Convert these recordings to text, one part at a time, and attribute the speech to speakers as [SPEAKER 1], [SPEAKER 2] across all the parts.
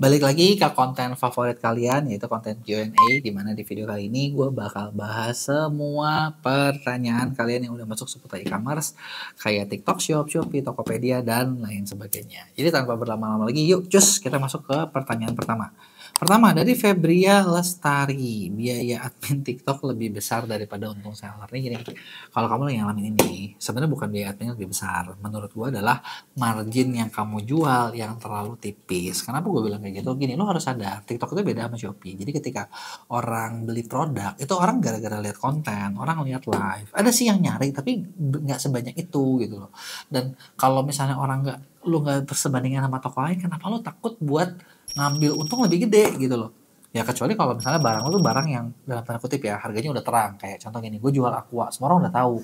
[SPEAKER 1] Balik lagi ke konten favorit kalian, yaitu konten Q&A, di mana di video kali ini gue bakal bahas semua pertanyaan kalian yang udah masuk seputar e-commerce, kayak TikTok Shop, Shopee, Tokopedia, dan lain sebagainya. Jadi tanpa berlama-lama lagi, yuk cus kita masuk ke pertanyaan pertama. Pertama, dari Febria Lestari, biaya admin TikTok lebih besar daripada untung seller. Nih gini, kalau kamu yang ngalamin ini, sebenarnya bukan biaya admin lebih besar. Menurut gue adalah margin yang kamu jual yang terlalu tipis. Kenapa gue bilang kayak gitu? Gini, lo harus sadar, TikTok itu beda sama Shopee. Jadi ketika orang beli produk, itu orang gara-gara lihat konten, orang lihat live. Ada sih yang nyari, tapi nggak sebanyak itu gitu loh. Dan kalau misalnya orang lu nggak bersebandingan sama toko lain, kenapa lo takut buat ngambil untung lebih gede gitu loh? Ya kecuali kalau misalnya barang lo tuh barang yang dalam tanda kutip ya harganya udah terang, kayak contoh gini, gue jual aqua, semua orang udah tahu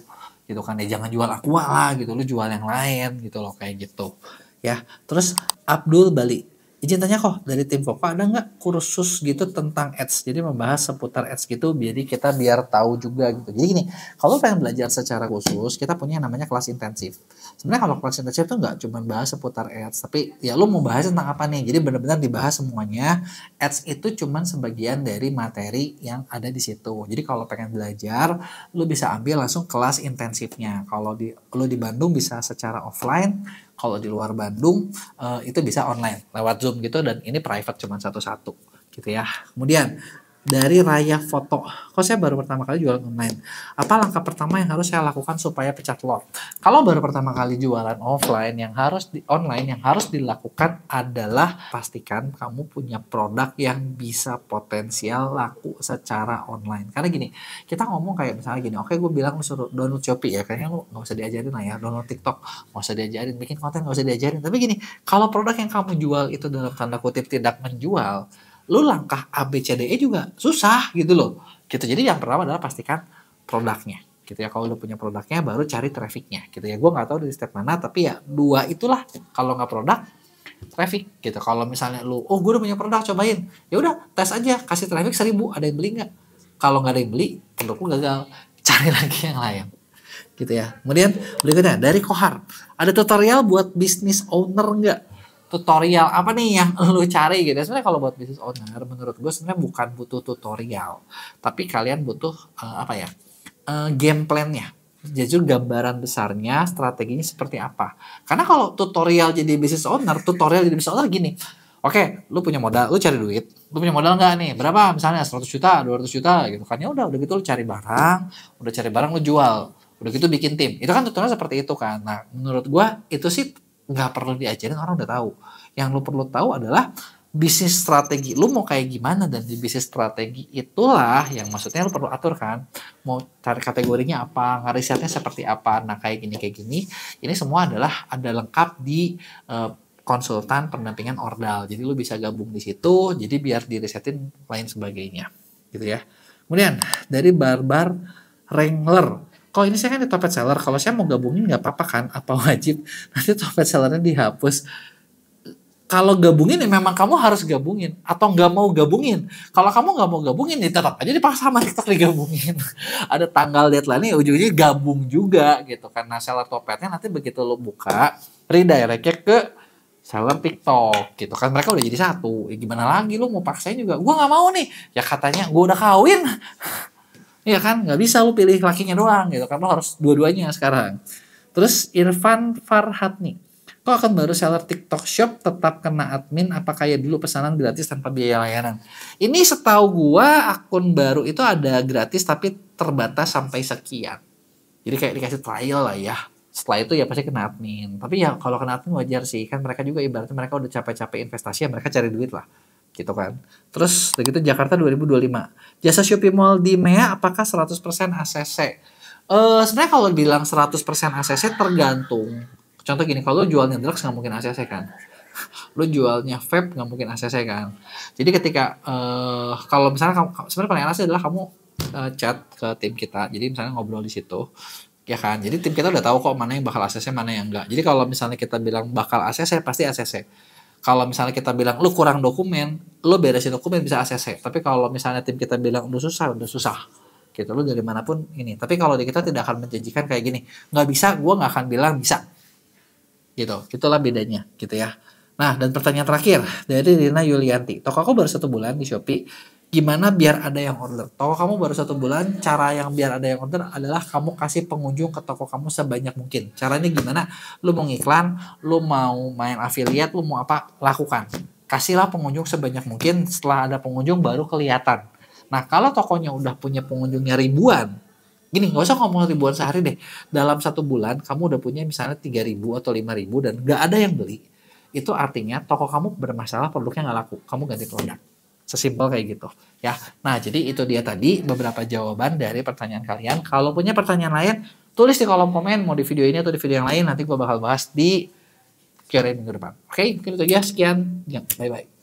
[SPEAKER 1] gitu kan, ya jangan jual aqua lah gitu, lu jual yang lain gitu loh, kayak gitu ya. Terus Abdul Bali, izin tanya kok, dari tim Koko ada nggak kursus gitu tentang ads, jadi membahas seputar ads gitu, jadi kita biar tahu juga gitu. Jadi gini, kalau pengen belajar secara khusus, kita punya yang namanya kelas intensif. Sebenarnya kalau kelas intensif tuh nggak cuma bahas seputar ads, tapi ya lu mau bahas tentang apa nih, jadi benar-benar dibahas semuanya. Ads itu cuma sebagian dari materi yang ada di situ. Jadi kalau pengen belajar, lu bisa ambil langsung kelas intensifnya. Kalau lu di Bandung bisa secara offline, kalau di luar Bandung itu bisa online lewat Zoom gitu, dan ini private cuma satu-satu gitu ya. Kemudian dari Raya Foto, kok saya baru pertama kali jualan online, apa langkah pertama yang harus saya lakukan supaya pecat lot? Kalau baru pertama kali jualan offline, online yang harus dilakukan adalah pastikan kamu punya produk yang bisa potensial laku secara online. Karena gini, kita ngomong kayak misalnya gini, oke gue bilang lu suruh download Shopee ya, kayaknya lu nggak usah diajarin lah ya, download TikTok nggak usah diajarin, bikin konten nggak usah diajarin. Tapi gini, kalau produk yang kamu jual itu dalam tanda kutip tidak menjual, lu langkah ABCDE juga susah gitu loh gitu. Jadi yang pertama adalah pastikan produknya gitu ya. Kalau lu punya produknya, baru cari trafficnya gitu ya. Gue nggak tahu dari step mana, tapi ya dua itulah, kalau nggak produk, traffic gitu. Kalau misalnya lu, oh gue udah punya produk, cobain, ya udah tes aja, kasih traffic 1000, ada yang beli nggak? Kalau nggak ada yang beli, produk lu gagal, cari lagi yang lain gitu ya. Kemudian berikutnya dari Kohar, ada tutorial buat business owner nggak? Tutorial apa nih yang lu cari gitu? Sebenarnya kalau buat business owner, menurut gue sebenarnya bukan butuh tutorial, tapi kalian butuh game plan-nya. Jadi gambaran besarnya, strateginya seperti apa. Karena kalau tutorial jadi business owner, gini. Oke, lu punya modal, lu cari duit. Lu punya modal nggak nih? Berapa? Misalnya 100 juta, 200 juta gitu kan. Ya udah gitu lu cari barang, lu jual. Udah gitu bikin tim. Itu kan tutorial seperti itu kan. Nah, menurut gua itu sih nggak perlu diajarin, orang udah tahu. Yang lu perlu tahu adalah bisnis strategi lu mau kayak gimana, dan di bisnis strategi itulah yang maksudnya lu perlu atur kan, mau cari kategorinya apa, ngerisetnya seperti apa. Nah kayak gini ini semua adalah ada lengkap di konsultan pendampingan ordal, jadi lu bisa gabung di situ, jadi biar dirisetin lain sebagainya gitu ya. Kemudian dari Barbar Wrangler, kalau ini saya kan di Topet Seller, kalau saya mau gabungin nggak apa-apa kan? Apa wajib nanti Topet Sellernya dihapus? Kalau gabungin ya memang kamu harus gabungin, atau nggak mau gabungin. Kalau kamu nggak mau gabungin, ya tetap aja dipaksa sama TikTok digabungin. Ada tanggal deadline-nya, ujung-ujungnya gabung juga gitu. Karena seller Topetnya nanti begitu lo buka, redirect-nya ke seller TikTok gitu kan. Mereka udah jadi satu. Ya gimana lagi, lo mau paksain juga. Gue nggak mau nih. Ya katanya gue udah kawin. Iya kan, nggak bisa lu pilih lakinya doang gitu, karena harus dua-duanya sekarang. Terus Irfan Farhatni, kok akan baru seller TikTok Shop tetap kena admin, apa kayak dulu pesanan gratis tanpa biaya layanan? Ini setahu gua akun baru itu ada gratis tapi terbatas sampai sekian. Jadi kayak dikasih trial lah ya. Setelah itu ya pasti kena admin. Tapi ya kalau kena admin wajar sih, kan mereka juga ibaratnya mereka udah capek-capek investasi, ya mereka cari duit lah gitu kan. Terus begitu Jakarta 2025. Jasa Shopee Mall di MEA apakah 100% ACC? Sebenarnya kalau bilang 100% ACC tergantung. Contoh gini, kalau lu jualnya drugs nggak mungkin ACC kan. Lu jualnya vape nggak mungkin ACC kan. Jadi ketika kalau misalnya kamu, sebenarnya paling enak sih adalah kamu chat ke tim kita. Jadi misalnya ngobrol di situ, ya kan. Jadi tim kita udah tahu kok mana yang bakal ACC, mana yang enggak. Jadi kalau misalnya kita bilang bakal ACC, pasti ACC. Kalau misalnya kita bilang lu kurang dokumen, lu beresin dokumen bisa ACC. Tapi kalau misalnya tim kita bilang udah susah gitu, lu dari manapun ini. Tapi kalau di kita tidak akan menjanjikan kayak gini, nggak bisa, gue nggak akan bilang bisa gitu. Itulah bedanya gitu ya. Nah, dan pertanyaan terakhir dari Rina Yulianti. Toko aku baru 1 bulan di Shopee. Gimana biar ada yang order? Toko kamu baru 1 bulan, cara yang biar ada yang order adalah kamu kasih pengunjung ke toko kamu sebanyak mungkin. Caranya gimana? Lu mau ngiklan, lu mau main affiliate, lu mau apa? Lakukan. Kasihlah pengunjung sebanyak mungkin, setelah ada pengunjung baru kelihatan. Nah, kalau tokonya udah punya pengunjungnya ribuan, gini, nggak usah ngomong ribuan sehari deh. Dalam 1 bulan, kamu udah punya misalnya 3.000 atau 5.000 dan nggak ada yang beli. Itu artinya toko kamu bermasalah, produknya nggak laku. Kamu ganti produk. Sesimpel kayak gitu. Ya. Nah, jadi itu dia tadi beberapa jawaban dari pertanyaan kalian. Kalau punya pertanyaan lain, tulis di kolom komen. Mau di video ini atau di video yang lain. Nanti gue bakal bahas di Q&A minggu depan. Oke, mungkin itu aja. Sekian. Ya, bye-bye.